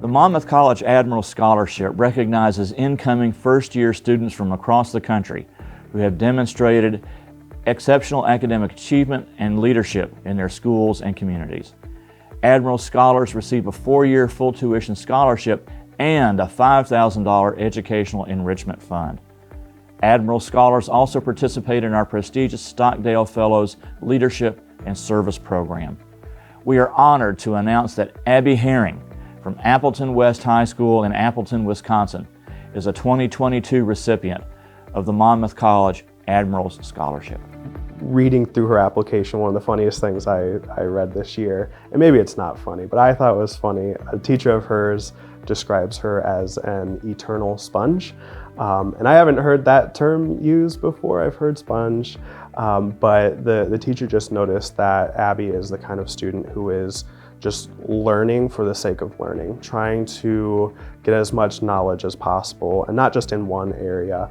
Monmouth College Admiral Scholarship recognizes incoming first-year students from across the country who have demonstrated exceptional academic achievement and leadership in their schools and communities. Admiral scholars receive a 4-year full tuition scholarship and a $5,000 educational enrichment fund. Admiral scholars also participate in our prestigious Stockdale Fellows Leadership and Service Program. We are honored to announce that Abby Herring from Appleton West High School in Appleton, Wisconsin, is a 2022 recipient of the Monmouth College Admiral's Scholarship. Reading through her application, one of the funniest things I read this year, and maybe it's not funny, but I thought it was funny, a teacher of hers describes her as an eternal sponge. And I haven't heard that term used before. I've heard sponge, but the teacher just noticed that Abby is the kind of student who is just learning for the sake of learning, trying to get as much knowledge as possible, and not just in one area,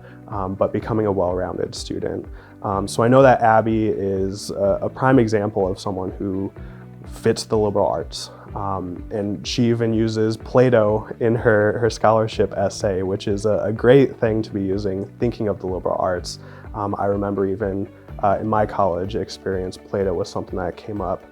but becoming a well-rounded student. So I know that Abby is a prime example of someone who fits the liberal arts. And she even uses Plato in her scholarship essay, which is a great thing to be using, thinking of the liberal arts. I remember even in my college experience, Plato was something that came up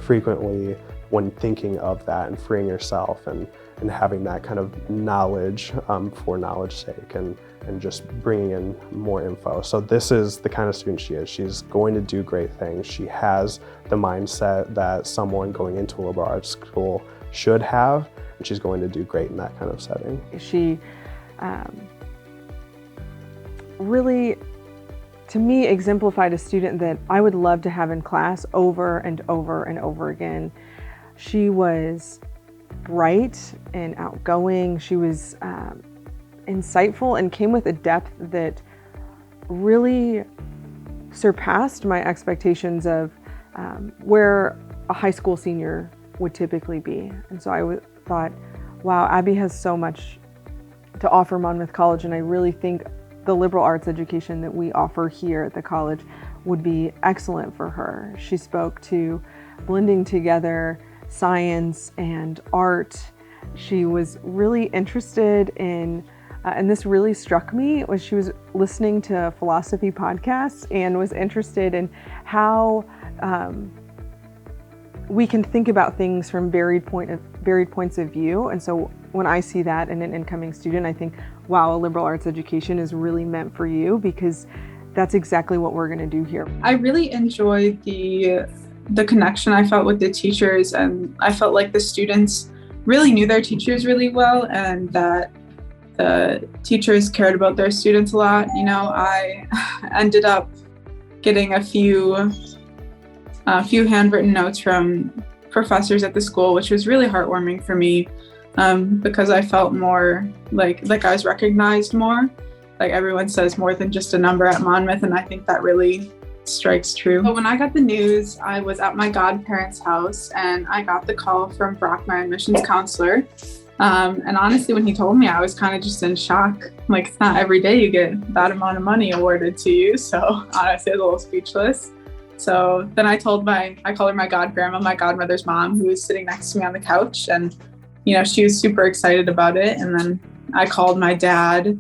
frequently when thinking of that and freeing yourself and having that kind of knowledge for knowledge's sake and just bringing in more info. So this is the kind of student she is. She's going to do great things. She has the mindset that someone going into a liberal arts school should have, and she's going to do great in that kind of setting. She really, to me, exemplified a student that I would love to have in class over and over and over again. She was bright and outgoing. She was insightful and came with a depth that really surpassed my expectations of where a high school senior would typically be. And so I thought, wow, Abby has so much to offer Monmouth College, and I really think the liberal arts education that we offer here at the college would be excellent for her. She spoke to blending together science and art. She was really interested in, and this really struck me, was she was listening to philosophy podcasts and was interested in how we can think about things from varied points of view. And so when I see that in an incoming student, I think, wow, a liberal arts education is really meant for you, because that's exactly what we're going to do here. I really enjoyed the connection I felt with the teachers, and I felt like the students really knew their teachers really well, and that the teachers cared about their students a lot. You know, I ended up getting a few handwritten notes from professors at the school, which was really heartwarming for me, because I felt more like I was recognized more. Like everyone says more than just a number at Monmouth, and I think that really strikes true. But when I got the news, I was at my godparents' house and I got the call from Brock, my admissions counselor. And honestly, when he told me, I was kind of just in shock. Like, it's not every day you get that amount of money awarded to you. So honestly, I was a little speechless. So then I called her my godgrandma, my godmother's mom, who was sitting next to me on the couch. And, you know, she was super excited about it. And then I called my dad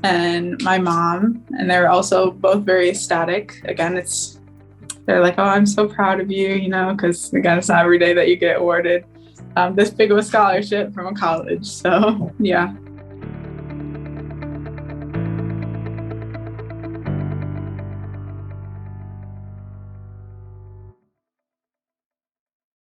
and my mom, and they're also both very ecstatic. Again, they're like, oh, I'm so proud of you, you know, because again, it's not every day that you get awarded this big of a scholarship from a college. So yeah.